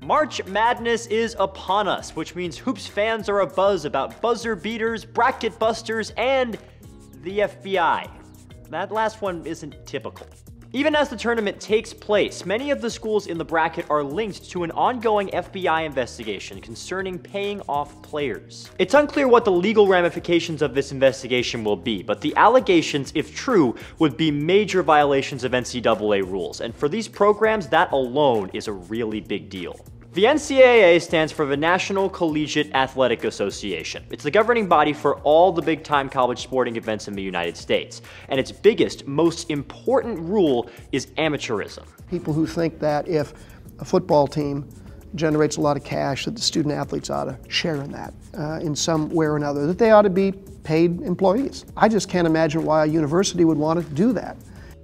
March Madness is upon us, which means Hoops fans are abuzz about buzzer beaters, bracket busters, and the FBI. That last one isn't typical. Even as the tournament takes place, many of the schools in the bracket are linked to an ongoing FBI investigation concerning paying off players. It's unclear what the legal ramifications of this investigation will be, but the allegations, if true, would be major violations of NCAA rules, and for these programs, that alone is a really big deal. The NCAA stands for the National Collegiate Athletic Association. It's the governing body for all the big-time college sporting events in the United States. And its biggest, most important rule is amateurism. People who think that if a football team generates a lot of cash, that the student athletes ought to share in that in some way or another, that they ought to be paid employees. I just can't imagine why a university would want to do that.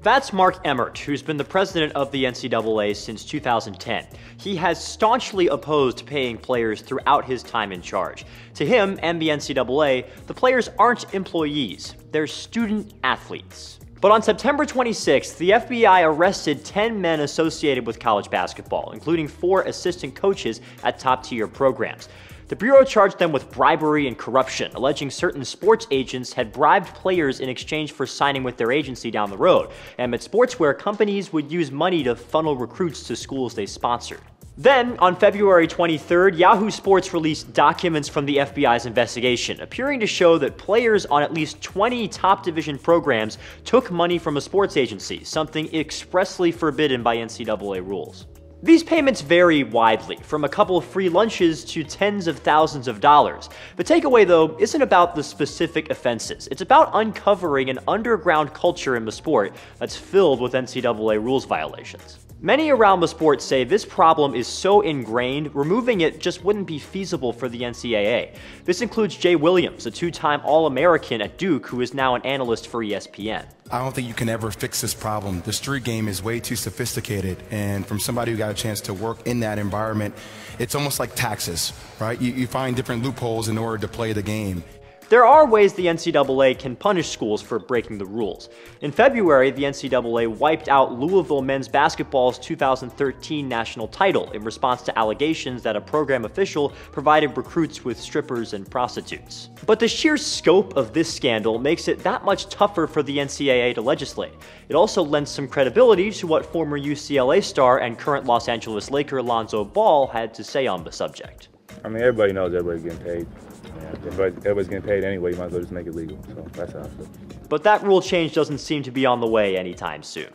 That's Mark Emmert, who's been the president of the NCAA since 2010. He has staunchly opposed paying players throughout his time in charge. To him and the NCAA, the players aren't employees, they're student athletes. But on September 26th, the FBI arrested 10 men associated with college basketball, including 4 assistant coaches at top-tier programs. The Bureau charged them with bribery and corruption, alleging certain sports agents had bribed players in exchange for signing with their agency down the road, and at sportswear companies would use money to funnel recruits to schools they sponsored. Then, on February 23rd, Yahoo Sports released documents from the FBI's investigation, appearing to show that players on at least 20 top division programs took money from a sports agency, something expressly forbidden by NCAA rules. These payments vary widely, from a couple of free lunches to tens of thousands of dollars. The takeaway, though, isn't about the specific offenses. It's about uncovering an underground culture in the sport that's filled with NCAA rules violations. Many around the sport say this problem is so ingrained, removing it just wouldn't be feasible for the NCAA. This includes Jay Williams, a 2-time All-American at Duke who is now an analyst for ESPN. I don't think you can ever fix this problem. The street game is way too sophisticated, and from somebody who got a chance to work in that environment, it's almost like taxes, right? You find different loopholes in order to play the game. There are ways the NCAA can punish schools for breaking the rules. In February, the NCAA wiped out Louisville men's basketball's 2013 national title in response to allegations that a program official provided recruits with strippers and prostitutes. But the sheer scope of this scandal makes it that much tougher for the NCAA to legislate. It also lends some credibility to what former UCLA star and current Los Angeles Laker Lonzo Ball had to say on the subject. I mean, everybody knows everybody's getting paid. Yeah, everybody's getting paid anyway, you might as well just make it legal. So that's how I feel. But that rule change doesn't seem to be on the way anytime soon.